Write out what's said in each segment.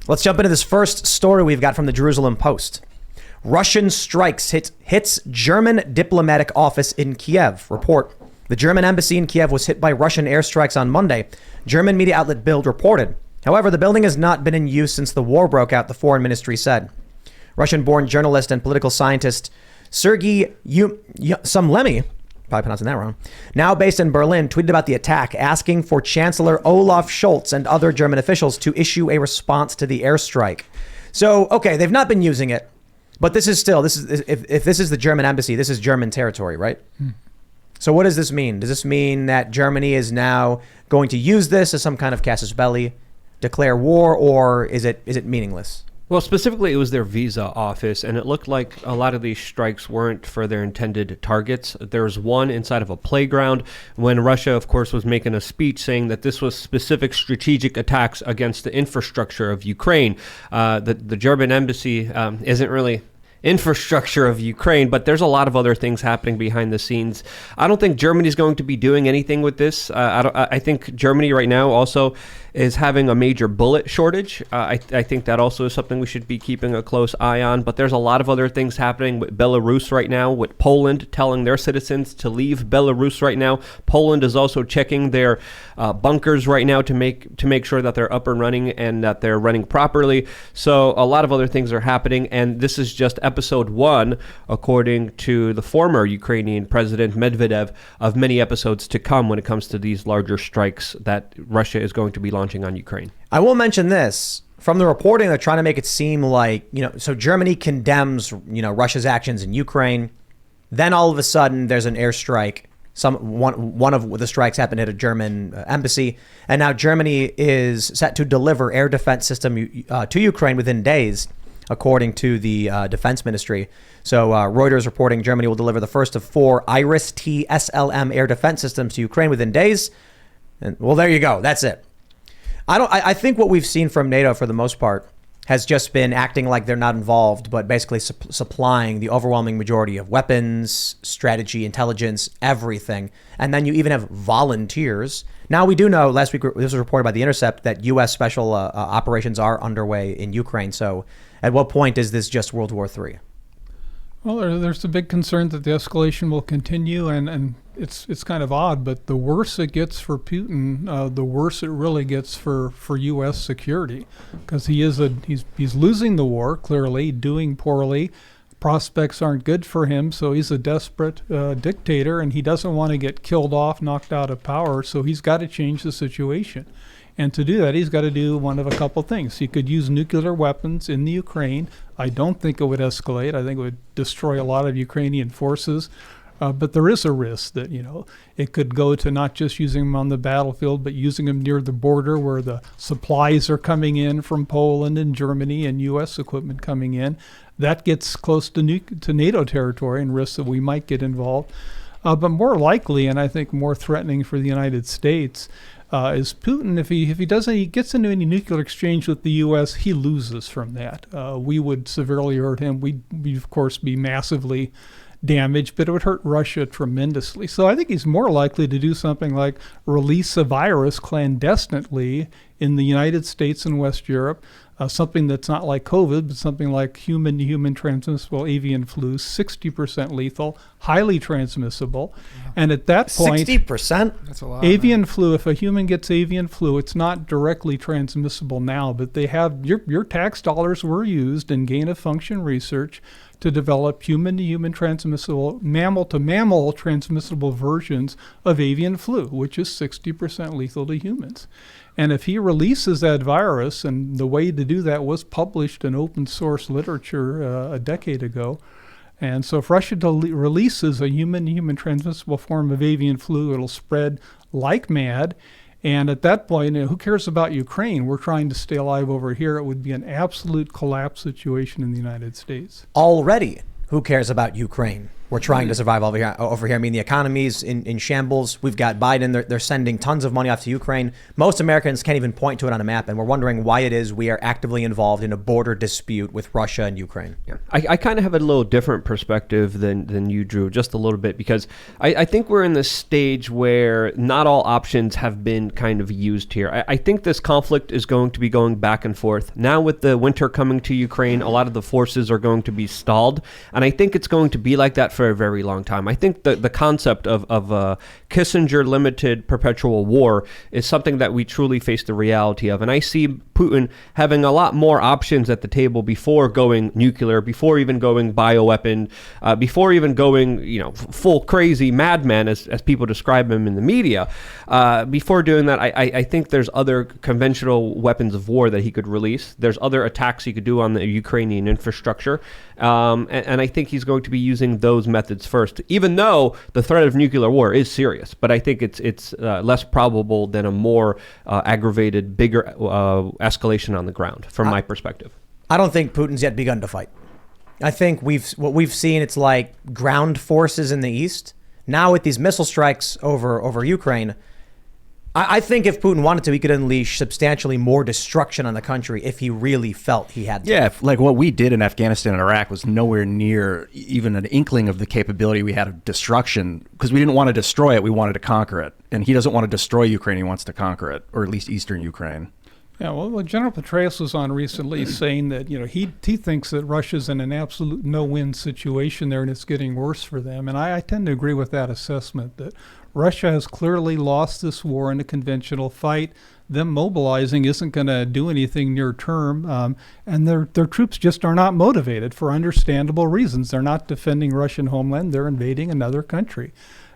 Let's jump into this first story we've got from the Jerusalem Post. Russian strikes hits German diplomatic office in Kiev. Report. The German embassy in Kiev was hit by Russian airstrikes on Monday. German media outlet Bild reported. However, the building has not been in use since the war broke out, the foreign ministry said. Russian-born journalist and political scientist Serge Sumlemy, probably pronouncing that wrong, now based in Berlin, tweeted about the attack, asking for Chancellor Olaf Scholz and other German officials to issue a response to the airstrike. So, okay, they've not been using it, but if this is the German embassy, this is German territory, right? So what does this mean? Does this mean that Germany is now going to use this as some kind of casus belli, declare war, or is it meaningless? Well, specifically, it was their visa office, and it looked like a lot of these strikes weren't for their intended targets. There was one inside of a playground when Russia, of course, was making a speech saying that this was specific strategic attacks against the infrastructure of Ukraine. The German embassy isn't really infrastructure of Ukraine, but there's a lot of other things happening behind the scenes. I don't think Germany's going to be doing anything with this. I think Germany right now also is having a major bullet shortage. I think that also is something we should be keeping a close eye on. But there's a lot of other things happening with Belarus right now, with Poland telling their citizens to leave Belarus right now. Poland is also checking their bunkers right now to make sure that they're up and running and that they're running properly. So a lot of other things are happening, and this is just episode 1, according to the former Ukrainian President Medvedev, of many episodes to come when it comes to these larger strikes that Russia is going to be launching on Ukraine. I will mention this. From the reporting, they're trying to make it seem like, so Germany condemns, Russia's actions in Ukraine. Then all of a sudden there's an airstrike. One of the strikes happened at a German embassy. And now Germany is set to deliver air defense system to Ukraine within days, according to the defense ministry. So Reuters reporting Germany will deliver the first of 4 Iris-T SLM air defense systems to Ukraine within days. And well, there you go. That's it. I think what we've seen from NATO for the most part has just been acting like they're not involved, but basically supplying the overwhelming majority of weapons, strategy, intelligence, everything. And then you even have volunteers. Now, we do know, last week, this was reported by The Intercept, that U.S. special operations are underway in Ukraine. So at what point is this just World War III? Well, there's a big concern that the escalation will continue, and it's kind of odd, but the worse it gets for Putin, the worse it really gets for U.S. security, because he's losing the war, clearly, doing poorly. Prospects aren't good for him, so he's a desperate dictator, and he doesn't want to get killed off, knocked out of power, so he's got to change the situation. And to do that, he's got to do one of a couple things. He could use nuclear weapons in the Ukraine. I don't think it would escalate. I think it would destroy a lot of Ukrainian forces. But there is a risk that, it could go to not just using them on the battlefield, but using them near the border where the supplies are coming in from Poland and Germany and U.S. equipment coming in. That gets close to NATO territory and risks that we might get involved. But more likely, and I think more threatening for the United States, is Putin. If he gets into any nuclear exchange with the U.S., he loses from that. We would severely hurt him. We'd of course be massively damaged, but it would hurt Russia tremendously. So I think he's more likely to do something like release a virus clandestinely in the United States and West Europe, something that's not like COVID, but something like human-to-human transmissible avian flu, 60% lethal, highly transmissible. Yeah. And at that point, 60%? That's a lot. Avian flu, if a human gets avian flu, it's not directly transmissible now, but they have your tax dollars were used in gain-of-function research to develop human-to-human transmissible, mammal-to-mammal transmissible versions of avian flu, which is 60% lethal to humans. And if he releases that virus, and the way to do that was published in open source literature a decade ago, and so if Russia releases a human-to-human transmissible form of avian flu, it'll spread like mad. And at that point, who cares about Ukraine? We're trying to stay alive over here. It would be an absolute collapse situation in the United States. Already, who cares about Ukraine? We're trying to survive over here. I mean, the economy's in shambles. We've got Biden. They're sending tons of money off to Ukraine. Most Americans can't even point to it on a map, and we're wondering why it is we are actively involved in a border dispute with Russia and Ukraine. Yeah. I kind of have a little different perspective than you, Drew, just a little bit, because I think we're in this stage where not all options have been kind of used here. I think this conflict is going to be going back and forth. Now with the winter coming to Ukraine, a lot of the forces are going to be stalled, and I think it's going to be like that for a very long time. I think the concept of a Kissinger limited perpetual war is something that we truly face the reality of, and I see Putin having a lot more options at the table before going nuclear, before even going bioweapon, before even going, full crazy madman as people describe him in the media. Before doing that, I think there's other conventional weapons of war that he could release. There's other attacks he could do on the Ukrainian infrastructure, and I think he's going to be using those methods first, even though the threat of nuclear war is serious. But I think it's less probable than a more aggravated, bigger escalation on the ground, from my perspective. I don't think Putin's yet begun to fight. I think what we've seen, it's like ground forces in the east. Now with these missile strikes over Ukraine, I think if Putin wanted to, he could unleash substantially more destruction on the country if he really felt he had to. Yeah, like what we did in Afghanistan and Iraq was nowhere near even an inkling of the capability we had of destruction, because we didn't want to destroy it, we wanted to conquer it. And he doesn't want to destroy Ukraine, he wants to conquer it, or at least eastern Ukraine. Yeah, well, General Petraeus was on recently saying that he thinks that Russia's in an absolute no-win situation there, and it's getting worse for them. And I tend to agree with that assessment, that Russia has clearly lost this war in a conventional fight. Them mobilizing isn't going to do anything near term, and their troops just are not motivated for understandable reasons. They're not defending Russian homeland; they're invading another country,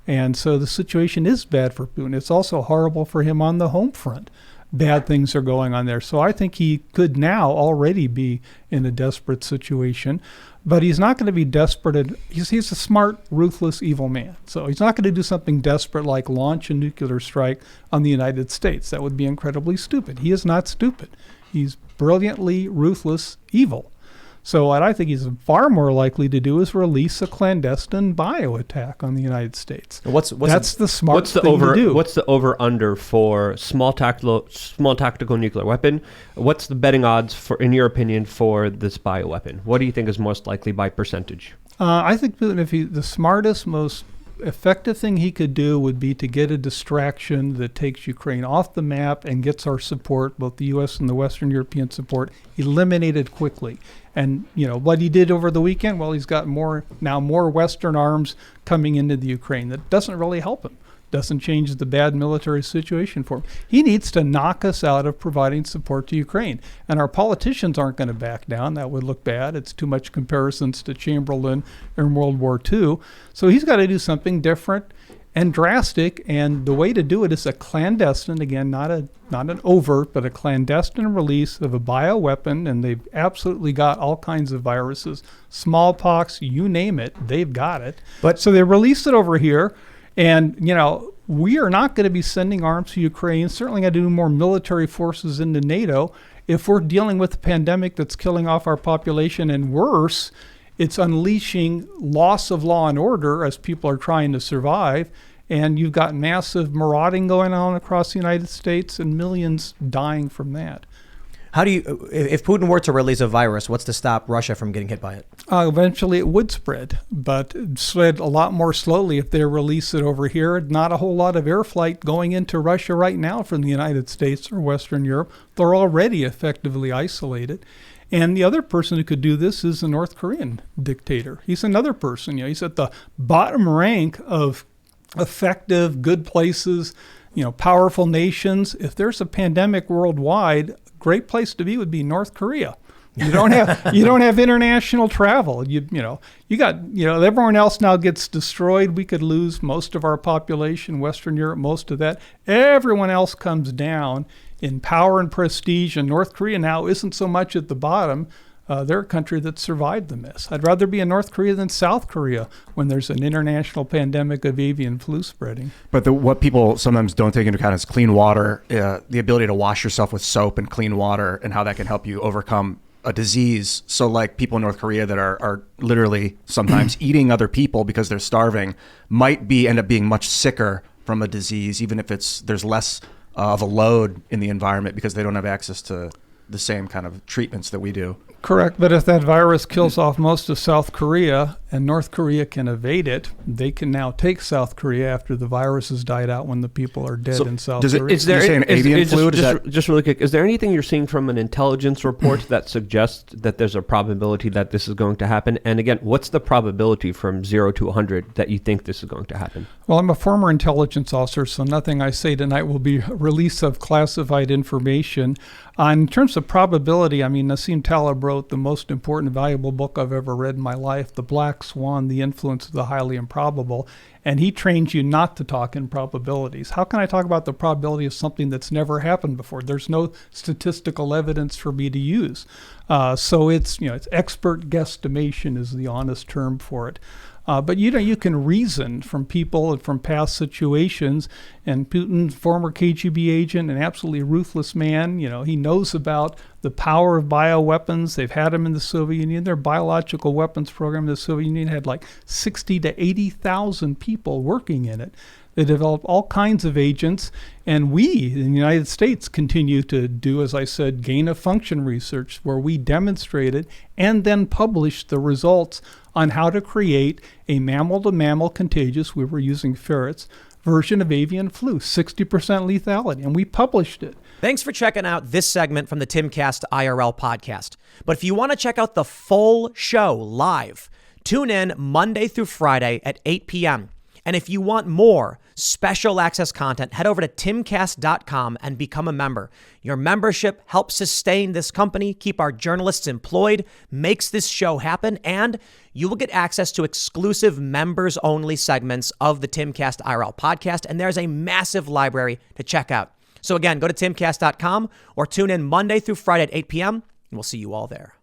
and so the situation is bad for Putin. It's also horrible for him on the home front. Bad things are going on there. So I think he could now already be in a desperate situation, but he's not going to be desperate. He's a smart, ruthless, evil man. So he's not going to do something desperate like launch a nuclear strike on the United States. That would be incredibly stupid. He is not stupid. He's brilliantly ruthless, evil. So what I think he's far more likely to do is release a clandestine bio attack on the United States. That's the smart thing to do. What's the over-under for small tactical nuclear weapon? What's the betting odds, in your opinion, for this bioweapon? What do you think is most likely by percentage? I think Putin, the smartest, most effective thing he could do would be to get a distraction that takes Ukraine off the map and gets our support, both the U.S. and the Western European support, eliminated quickly. And, what he did over the weekend, well, he's got more Western arms coming into the Ukraine. That doesn't really help him. Doesn't change the bad military situation for him. He needs to knock us out of providing support to Ukraine. And our politicians aren't going to back down. That would look bad. It's too much comparisons to Chamberlain in World War II. So he's got to do something different and drastic. And the way to do it is a clandestine, again, not an overt, but a clandestine release of a bioweapon. And they've absolutely got all kinds of viruses, smallpox, you name it, they've got it. But so they release it over here. And, we are not going to be sending arms to Ukraine, certainly going to do more military forces into NATO if we're dealing with a pandemic that's killing off our population. And worse, it's unleashing loss of law and order as people are trying to survive. And you've got massive marauding going on across the United States and millions dying from that. If Putin were to release a virus, what's to stop Russia from getting hit by it? Eventually it would spread, but it spread a lot more slowly if they release it over here. Not a whole lot of air flight going into Russia right now from the United States or Western Europe. They're already effectively isolated. And the other person who could do this is the North Korean dictator. He's another person. He's at the bottom rank of effective, good places, powerful nations. If there's a pandemic worldwide, great place to be would be North Korea. You don't have international travel. You got everyone else now gets destroyed. We could lose most of our population, Western Europe, most of that. Everyone else comes down in power and prestige, and North Korea now isn't so much at the bottom. They're a country that survived the mess. I'd rather be in North Korea than South Korea when there's an international pandemic of avian flu spreading. But what people sometimes don't take into account is clean water, the ability to wash yourself with soap and clean water, and how that can help you overcome a disease. So like people in North Korea that are literally sometimes eating other people because they're starving might end up being much sicker from a disease, even if there's less of a load in the environment because they don't have access to the same kind of treatments that we do. Correct, but if that virus kills off most of South Korea and North Korea can evade it, they can now take South Korea after the virus has died out when the people are dead in South Korea. Is there an avian flu? Just really quick, is there anything you're seeing from an intelligence report that suggests that there's a probability that this is going to happen? And again, what's the probability from 0 to 100 that you think this is going to happen? Well, I'm a former intelligence officer, so nothing I say tonight will be release of classified information. In terms of probability, I mean, Nassim Taleb wrote the most important, valuable book I've ever read in my life, The Black Swan, The Influence of the Highly Improbable, and he trains you not to talk in probabilities. How can I talk about the probability of something that's never happened before? There's no statistical evidence for me to use. So it's expert guesstimation is the honest term for it. But you can reason from people and from past situations. And Putin, former KGB agent, an absolutely ruthless man, he knows about the power of bioweapons. They've had them in the Soviet Union. Their biological weapons program in the Soviet Union had like 60 to 80,000 people working in it. They developed all kinds of agents, and we in the United States continue to do, as I said, gain-of-function research, where we demonstrated and then published the results on how to create a mammal-to-mammal contagious, we were using ferrets, version of avian flu, 60% lethality, and we published it. Thanks for checking out this segment from the Timcast IRL podcast. But if you want to check out the full show live, tune in Monday through Friday at 8 p.m. And if you want more special access content, head over to timcast.com and become a member. Your membership helps sustain this company, keep our journalists employed, makes this show happen, and you will get access to exclusive members-only segments of the Timcast IRL podcast, and there's a massive library to check out. So again, go to timcast.com or tune in Monday through Friday at 8 p.m., and we'll see you all there.